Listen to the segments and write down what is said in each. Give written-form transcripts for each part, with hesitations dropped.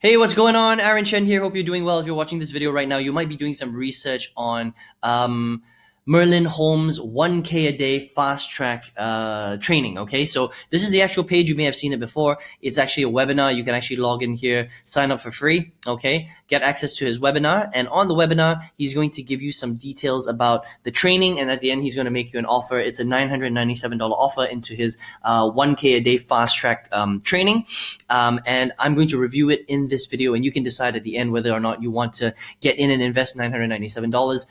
Hey, what's going on? Aaron Chen here. Hope you're doing well. If you're watching this video right now, you might be doing some research on Merlin Holmes 1K a day fast track training. Okay, so this is the actual page. You may have seen it before. It's actually a webinar. You can actually log in here, sign up for free. Okay, get access to his webinar. And on the webinar, he's going to give you some details about the training. And at the end, he's going to make you an offer. It's a $997 offer into his 1K a day fast track training. And I'm going to review it in this video, and you can decide at the end whether or not you want to get in and invest $997.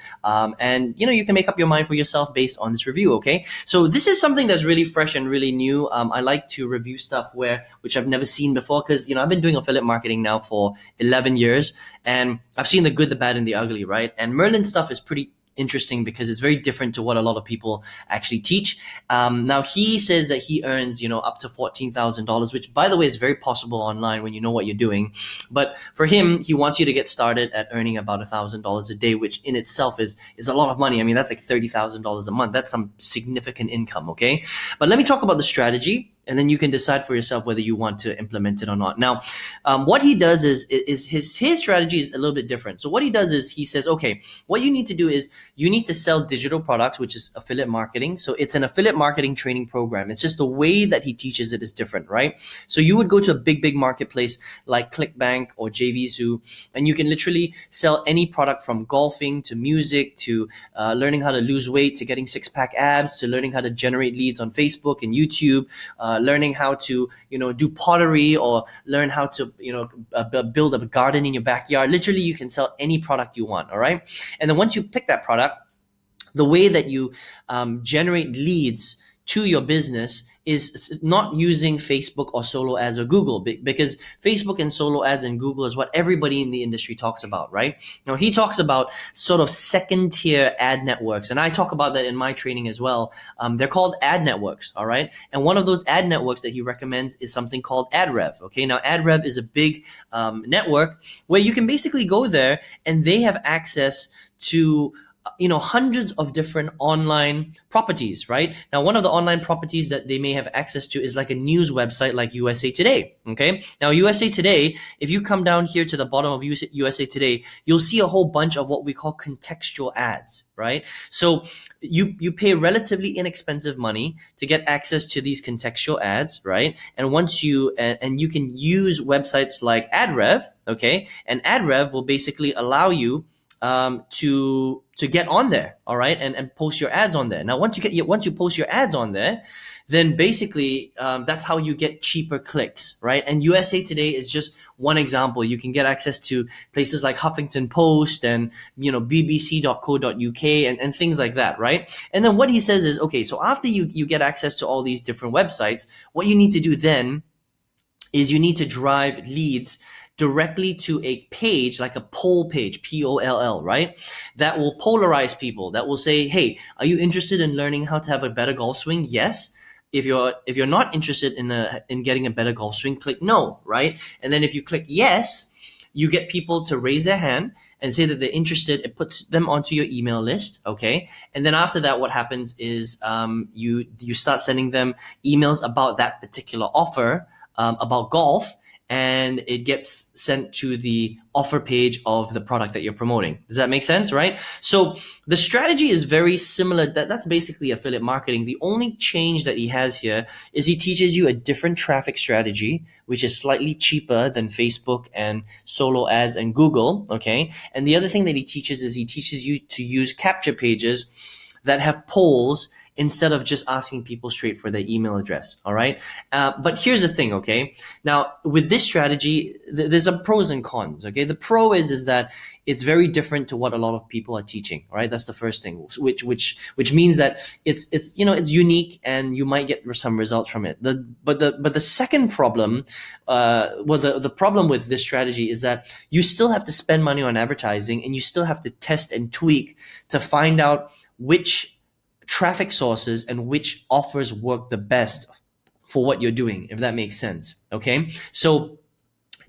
And you can make up your mind for yourself based on this review. Okay, so this is something that's really fresh and really new. I like to review stuff which I've never seen before, because I've been doing affiliate marketing now for 11 years, and I've seen the good, the bad, and the ugly, right? And Merlin stuff is pretty interesting because it's very different to what a lot of people actually teach. Now he says that he earns, up to $14,000, which by the way is very possible online when you know what you're doing. But for him, he wants you to get started at earning about $1,000 a day, which in itself is a lot of money. I mean, that's like $30,000 a month. That's some significant income. Okay, but let me talk about the strategy, and then you can decide for yourself whether you want to implement it or not. Now, what he does is his strategy is a little bit different. So what he does is he says, okay, what you need to do is you need to sell digital products, which is affiliate marketing. So it's an affiliate marketing training program. It's just the way that he teaches it is different, right? So you would go to a big marketplace like ClickBank or JVZoo, and you can literally sell any product from golfing to music to learning how to lose weight to getting six-pack abs to learning how to generate leads on Facebook and YouTube, learning how to do pottery, or learn how to build a garden in your backyard. Literally, you can sell any product you want. All right, and then once you pick that product, the way that you generate leads to your business is not using Facebook or solo ads or Google, because Facebook and solo ads and Google is what everybody in the industry talks about, right? Now, he talks about sort of second tier ad networks, and I talk about that in my training as well. They're called ad networks, all right? And one of those ad networks that he recommends is something called Adrev, okay? Now, Adrev is a big network where you can basically go there and they have access to hundreds of different online properties, right? Now, one of the online properties that they may have access to is like a news website like USA Today, okay? Now, USA Today, if you come down here to the bottom of USA Today, you'll see a whole bunch of what we call contextual ads, right? So you pay relatively inexpensive money to get access to these contextual ads, right? And once you can use websites like Adrev, okay? And Adrev will basically allow you to get on there, all right, and post your ads on there. Now, once you post your ads on there, then basically that's how you get cheaper clicks, right? And USA Today is just one example. You can get access to places like Huffington Post and BBC.co.uk and things like that, right? And then what he says is, okay, so after you get access to all these different websites, what you need to do then is you need to drive leads directly to a page, like a poll page, POLL, right? That will polarize people, that will say, hey, are you interested in learning how to have a better golf swing? Yes. If you're not interested in getting a better golf swing, click no, right? And then if you click yes, you get people to raise their hand and say that they're interested. It puts them onto your email list, okay? And then after that, what happens is you start sending them emails about that particular offer, about golf, and it gets sent to the offer page of the product that you're promoting. Does that make sense, right? So the strategy is very similar. That's basically affiliate marketing. The only change that he has here is he teaches you a different traffic strategy, which is slightly cheaper than Facebook and solo ads and Google, okay? And the other thing that he teaches is he teaches you to use capture pages that have polls instead of just asking people straight for their email address, all right? But here's the thing, okay? Now, with this strategy, there's a pros and cons, okay? The pro is that it's very different to what a lot of people are teaching, all right? That's the first thing, which means that it's unique and you might get some results from it. But the second problem, the problem with this strategy is that you still have to spend money on advertising, and you still have to test and tweak to find out which traffic sources and which offers work the best for what you're doing, if that makes sense, okay? So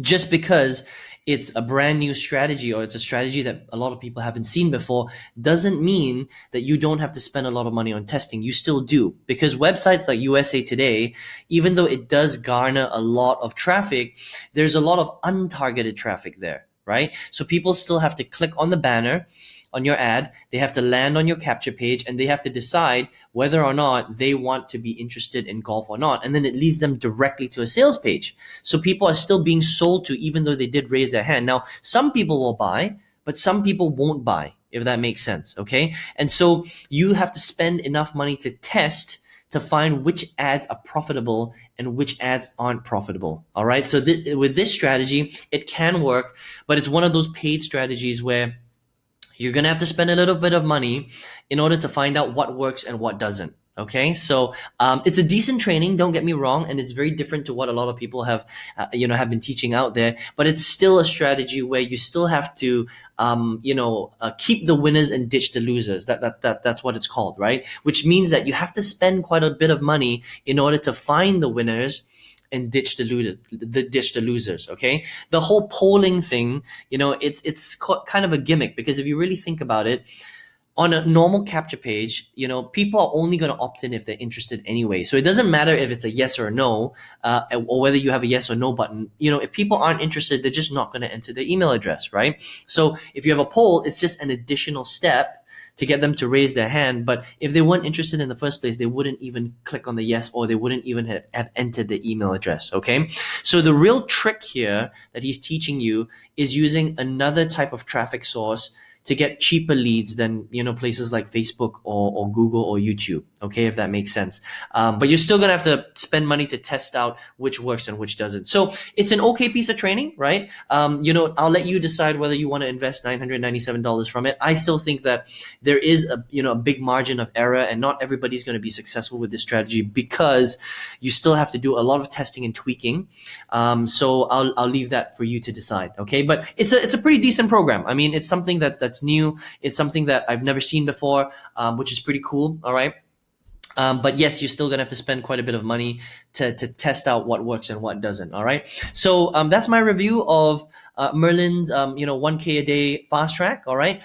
just because it's a brand new strategy, or it's a strategy that a lot of people haven't seen before, doesn't mean that you don't have to spend a lot of money on testing. You still do, because websites like USA Today, even though it does garner a lot of traffic, there's a lot of untargeted traffic there, right? So people still have to click on the banner on your ad, they have to land on your capture page, and they have to decide whether or not they want to be interested in golf or not. And then it leads them directly to a sales page. So people are still being sold to, even though they did raise their hand. Now, some people will buy, but some people won't buy, if that makes sense. Okay. And so you have to spend enough money to test, to find which ads are profitable and which ads aren't profitable. All right. So with this strategy, it can work, but it's one of those paid strategies where you're going to have to spend a little bit of money in order to find out what works and what doesn't. Okay, so it's a decent training, don't get me wrong, and it's very different to what a lot of people have, have been teaching out there. But it's still a strategy where you still have to, keep the winners and ditch the losers. That's what it's called, right? Which means that you have to spend quite a bit of money in order to find the winners and ditch the losers. Okay, the whole polling thing, it's kind of a gimmick, because if you really think about it, on a normal capture page, people are only going to opt in if they're interested anyway. So it doesn't matter if it's a yes or a no, or whether you have a yes or no button. If people aren't interested, they're just not going to enter their email address, right? So if you have a poll, it's just an additional step to get them to raise their hand. But if they weren't interested in the first place, they wouldn't even click on the yes, or they wouldn't even have entered the email address. Okay. So the real trick here that he's teaching you is using another type of traffic source to get cheaper leads than places like Facebook or Google or YouTube. Okay, if that makes sense. But you're still gonna have to spend money to test out which works and which doesn't. So it's an okay piece of training, right? I'll let you decide whether you want to invest $997 from it. I still think that there is a big margin of error, and not everybody's going to be successful with this strategy, because you still have to do a lot of testing and tweaking. So I'll leave that for you to decide. Okay, but it's a pretty decent program. I mean, it's something that's new. It's something that I've never seen before, which is pretty cool. All right. But yes, you're still going to have to spend quite a bit of money to test out what works and what doesn't. All right. So that's my review of Merlin's 1K a day fast track. All right.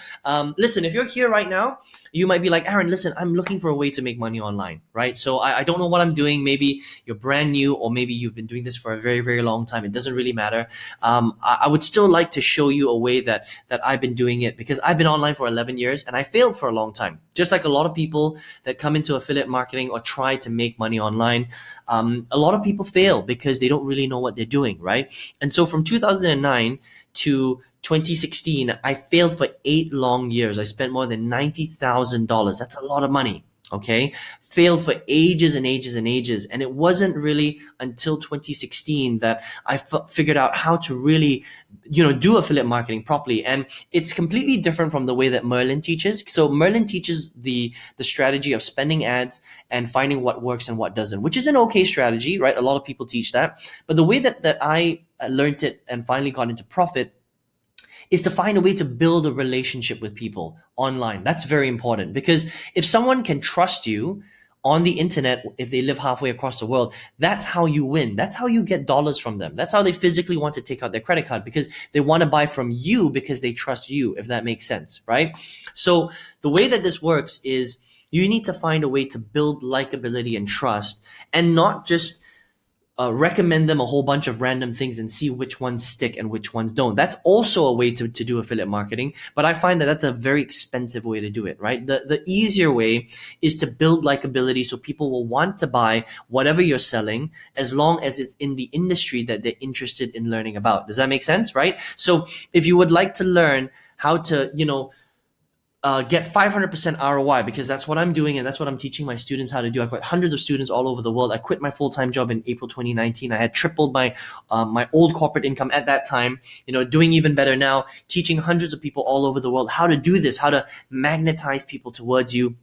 Listen, if you're here right now, you might be like, Aaron, listen, I'm looking for a way to make money online, right? So I don't know what I'm doing. Maybe you're brand new, or maybe you've been doing this for a very, very long time. It doesn't really matter. I would still like to show you a way that I've been doing it, because I've been online for 11 years and I failed for a long time. Just like a lot of people that come into affiliate marketing or try to make money online, a lot of people fail because they don't really know what they're doing, right? And so from 2009 to 2016, I failed for 8 long years. I spent more than $90,000. That's a lot of money. Okay. Failed for ages and ages and ages. And it wasn't really until 2016 that I figured out how to really, do affiliate marketing properly. And it's completely different from the way that Merlin teaches. So Merlin teaches the strategy of spending ads and finding what works and what doesn't, which is an okay strategy, right? A lot of people teach that. But the way that I learned it and finally got into profit is to find a way to build a relationship with people online. That's very important, because if someone can trust you on the internet, if they live halfway across the world, that's how you win. That's how you get dollars from them. That's how they physically want to take out their credit card, because they want to buy from you because they trust you, if that makes sense, right? So the way that this works is you need to find a way to build likability and trust, and not just recommend them a whole bunch of random things and see which ones stick and which ones don't. That's also a way to do affiliate marketing, but I find that that's a very expensive way to do it, right? The easier way is to build likability, so people will want to buy whatever you're selling, as long as it's in the industry that they're interested in learning about. Does that make sense, right? So if you would like to learn how to, get 500% ROI, because that's what I'm doing and that's what I'm teaching my students how to do. I've got hundreds of students all over the world. I quit my full-time job in April 2019. I had tripled my old corporate income at that time, doing even better now, teaching hundreds of people all over the world how to do this, how to magnetize people towards you,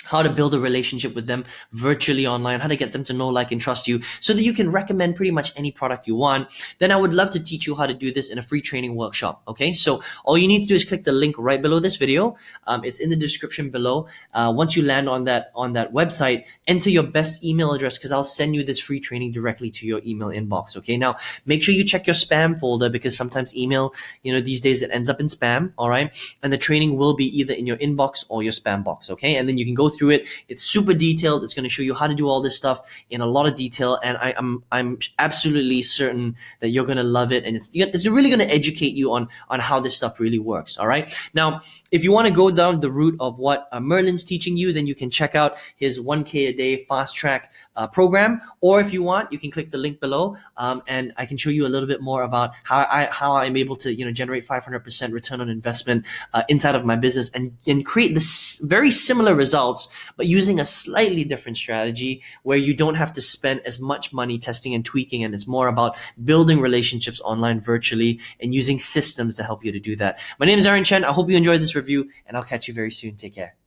how to build a relationship with them virtually online, how to get them to know, like, and trust you so that you can recommend pretty much any product you want, then I would love to teach you how to do this in a free training workshop. Okay, so all you need to do is click the link right below this video. It's in the description below. Once you land on that website, enter your best email address because I'll send you this free training directly to your email inbox. Okay, now make sure you check your spam folder because sometimes email, these days it ends up in spam. All right, and the training will be either in your inbox or your spam box. Okay, and then you can go through it. It's super detailed. It's going to show you how to do all this stuff in a lot of detail, and I'm absolutely certain that you're going to love it, and it's really going to educate you on how this stuff really works. All right, now if you want to go down the route of what Merlin's teaching you, then you can check out his 1K a day fast track program, or if you want, you can click the link below, and I can show you a little bit more about how I'm able to generate 500% return on investment inside of my business and create this very similar results, but using a slightly different strategy where you don't have to spend as much money testing and tweaking, and it's more about building relationships online virtually and using systems to help you to do that. My name is Aaron Chen. I hope you enjoyed this review, and I'll catch you very soon. Take care.